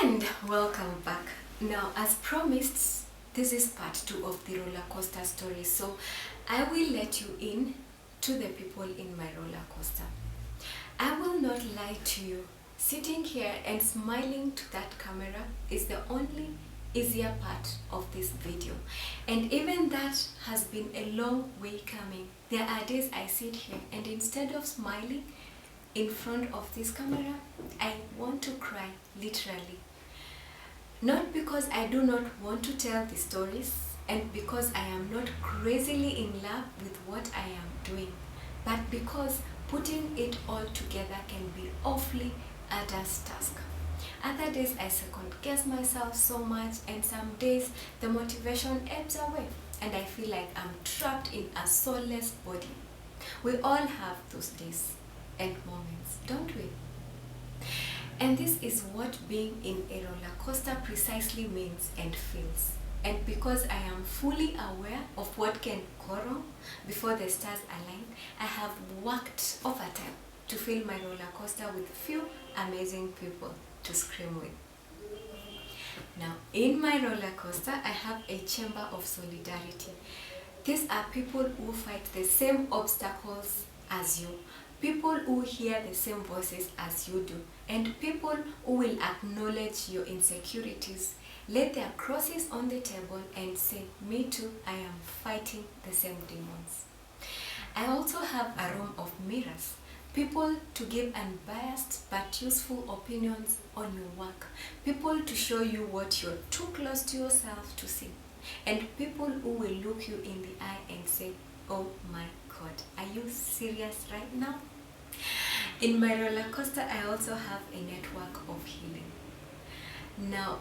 And welcome back. Now, as promised, this is part 2 of the roller coaster story. So, I will let you in to the people in my roller coaster. I will not lie to you. Sitting here and smiling to that camera is the only easier part of this video. And even that has been a long way coming. There are days I sit here and instead of smiling in front of this camera, I want to cry, literally. Not because I do not want to tell the stories and because I am not crazily in love with what I am doing, but because putting it all together can be awfully arduous task. Other days I second guess myself so much, and some days the motivation ebbs away and I feel like I'm trapped in a soulless body. We all have those days and moments, don't we? And this is what being in a roller coaster precisely means and feels. And because I am fully aware of what can go wrong before the stars align, I have worked overtime to fill my roller coaster with few amazing people to scream with. Now, in my roller coaster, I have a chamber of solidarity. These are people who fight the same obstacles as you, people who hear the same voices as you do, and people who will acknowledge your insecurities, lay their crosses on the table and say, me too, I am fighting the same demons. I also have a room of mirrors, people to give unbiased but useful opinions on your work, people to show you what you're too close to yourself to see, and people who will look you in the eye and say, oh my God, are you serious right now? In my roller coaster, I also have a network of healing. Now,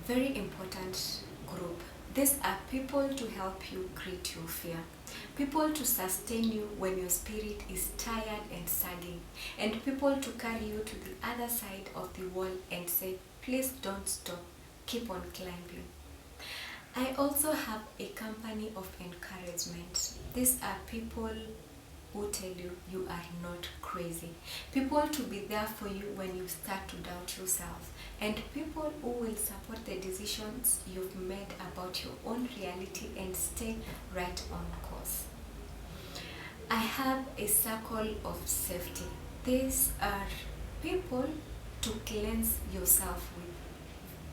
very important group. These are people to help you greet your fear, people to sustain you when your spirit is tired and sagging, and people to carry you to the other side of the wall and say, please don't stop, keep on climbing. I also have a company of encouragement. These are people who tell you you are not crazy, people to be there for you when you start to doubt yourself, and people who will support the decisions you've made about your own reality and stay right on course. I have a circle of safety. These are people to cleanse yourself with.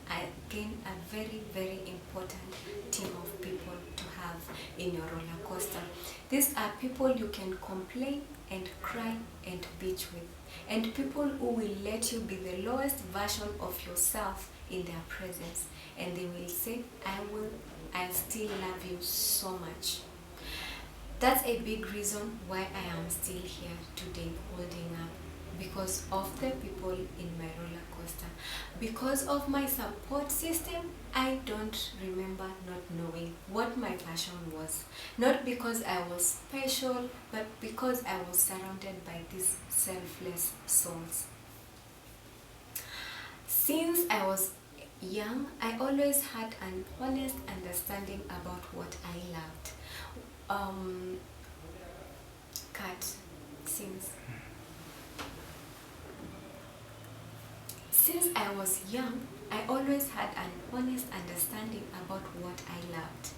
Again, a very, very important team of people to have in your roller coaster. These are people you can complain and cry and bitch with, and people who will let you be the lowest version of yourself in their presence, and they will say, I still love you so much. That's a big reason why I am still here today holding up, because of the people in my roller coaster. Because of my support system, I don't remember not knowing what my passion was. Not because I was special, but because I was surrounded by these selfless souls. Since I was young, I always had an honest understanding about what I loved. Cat sings. Since I was young, I always had an honest understanding about what I loved,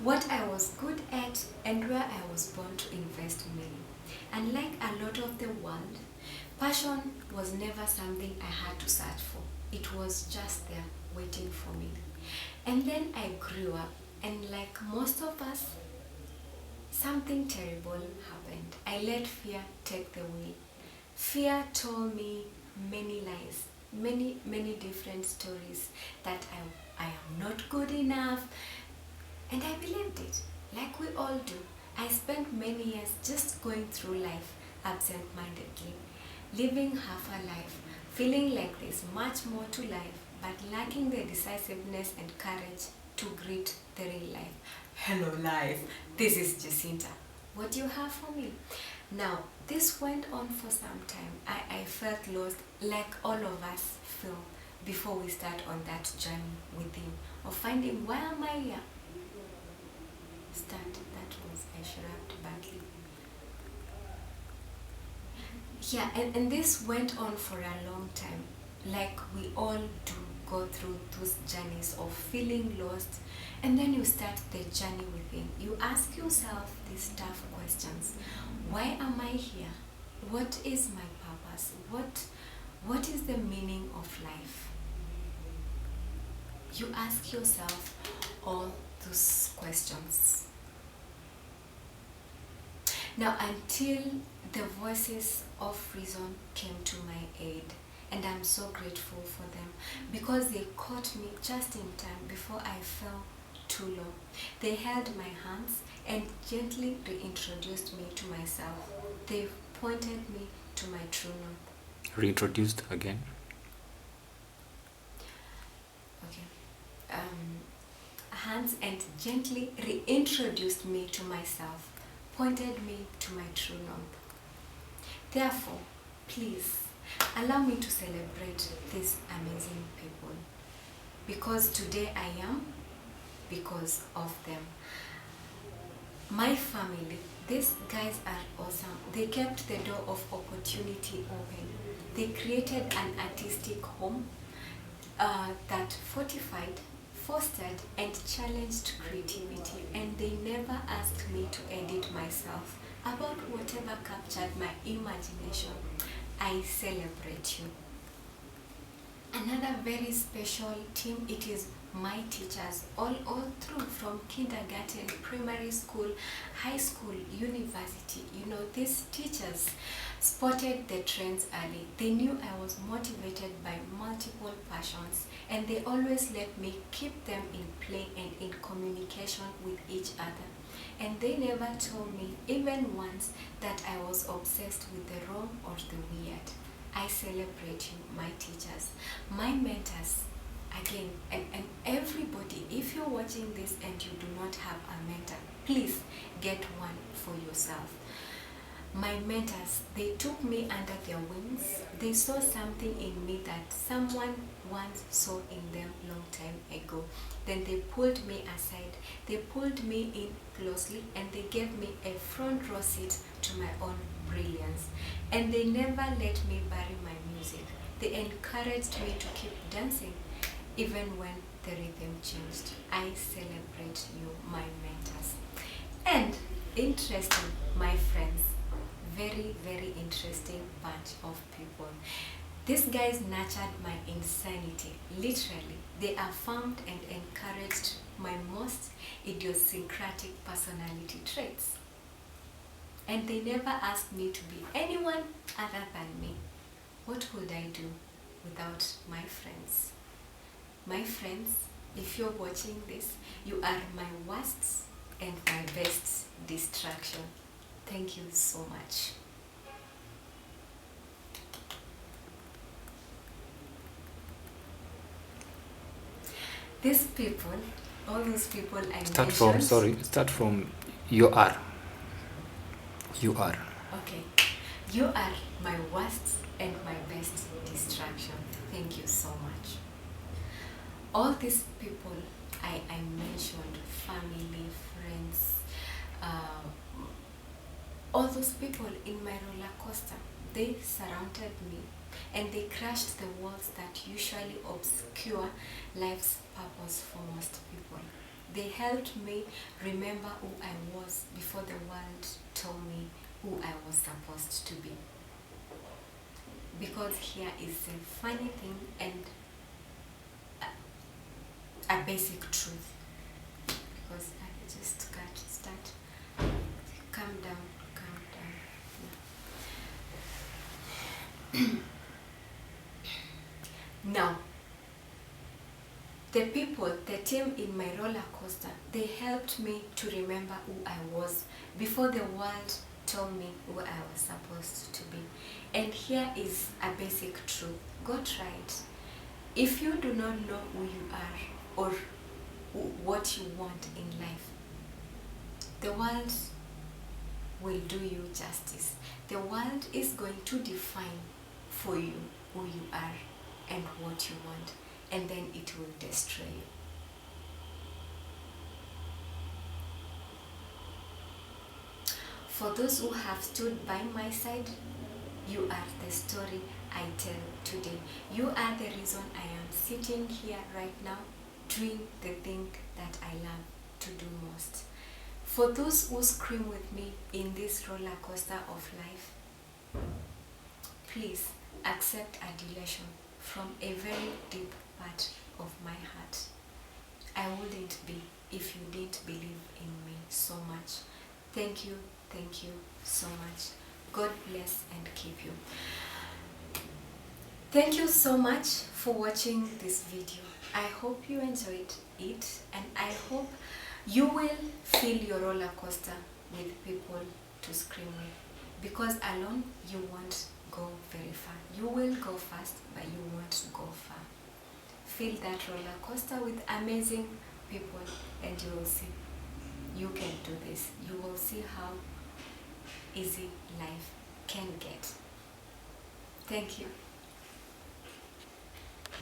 what I was good at, and where I was born to invest money. Unlike a lot of the world, passion was never something I had to search for. It was just there, waiting for me. And then I grew up, and like most of us, something terrible happened. I let fear take the wheel. Fear told me many lies, many different stories, that I am not good enough, and I believed it, like we all do. I spent many years just going through life absent-mindedly, living half a life, feeling like there's much more to life, but lacking the decisiveness and courage to greet the real life. Hello life, this is Jacinta. What do you have for me? Now, this went on for some time. I felt lost, like all of us feel before we start on that journey within, of finding why am I here? That was I shrugged badly. Yeah, and this went on for a long time. like we all do go through those journeys of feeling lost, and then you start the journey within. You ask yourself these tough questions. Why am I here? What is my purpose? What is the meaning of life? You ask yourself all those questions. Now, until the voices of reason came to my aid, and I'm so grateful for them because they caught me just in time before I fell too low. They held my hands and gently reintroduced me to myself. They pointed me to my true north. Reintroduced again? Okay. Hands and gently reintroduced me to myself, pointed me to my true north. Therefore, please allow me to celebrate these amazing people, because today I am because of them. My family, these guys are awesome. They kept the door of opportunity open. They created an artistic home that fortified, fostered, and challenged creativity, and they never asked me to edit myself about whatever captured my imagination. I celebrate you. Another very special team, it is my teachers all through, from kindergarten, primary school, high school, university. You know, these teachers spotted the trends early. They knew I was motivated by multiple passions, and they always let me keep them in play and in communication with each other. And they never told me, even once, that I was obsessed with the wrong or the weird. I celebrate you, my teachers, my mentors, again, and everybody. If you're watching this and you do not have a mentor, please get one for yourself. My mentors, they took me under their wings. They saw something in me that someone once saw in them long time ago. Then they pulled me aside. They pulled me in closely, and they gave me a front row seat to my own brilliance. And they never let me bury my music. They encouraged me to keep dancing, even when the rhythm changed. I celebrate you, my mentors. And interesting, my friends, very, very interesting bunch of people. These guys nurtured my insanity, literally. They affirmed and encouraged my most idiosyncratic personality traits. And they never asked me to be anyone other than me. What would I do without my friends? My friends, if you're watching this, you are my worst and my best distraction. Thank you so much. These people, all those people I Start mentioned. start from you are. You are. Okay. You are my worst and my best distraction. Thank you so much. All these people I mentioned, family, friends, all those people in my roller coaster, they surrounded me and they crashed the walls that usually obscure life's purpose for most people. They helped me remember who I was before the world told me who I was supposed to be. Because here is a funny thing and a basic truth. Because I just can't start. Calm down, calm down. Now, the people, the team in my roller coaster, they helped me to remember who I was before the world told me who I was supposed to be. And here is a basic truth. Go try it. If you do not know who you are or what you want in life, the world will do you justice. The world is going to define for you who you are and what you want, and then it will destroy you. For those who have stood by my side, you are the story I tell today. You are the reason I am sitting here right now doing the thing that I love to do most. For those who scream with me in this roller coaster of life, please accept adulation from a very deep part of my heart. I wouldn't be if you didn't believe in me so much. Thank you so much. God bless and keep you. Thank you so much for watching this video. I hope you enjoyed it, and I hope you will fill your roller coaster with people to scream with, because alone you won't go very far. You will go fast, but you won't go far. Fill that roller coaster with amazing people, and you will see you can do this. You will see how easy life can get. Thank you.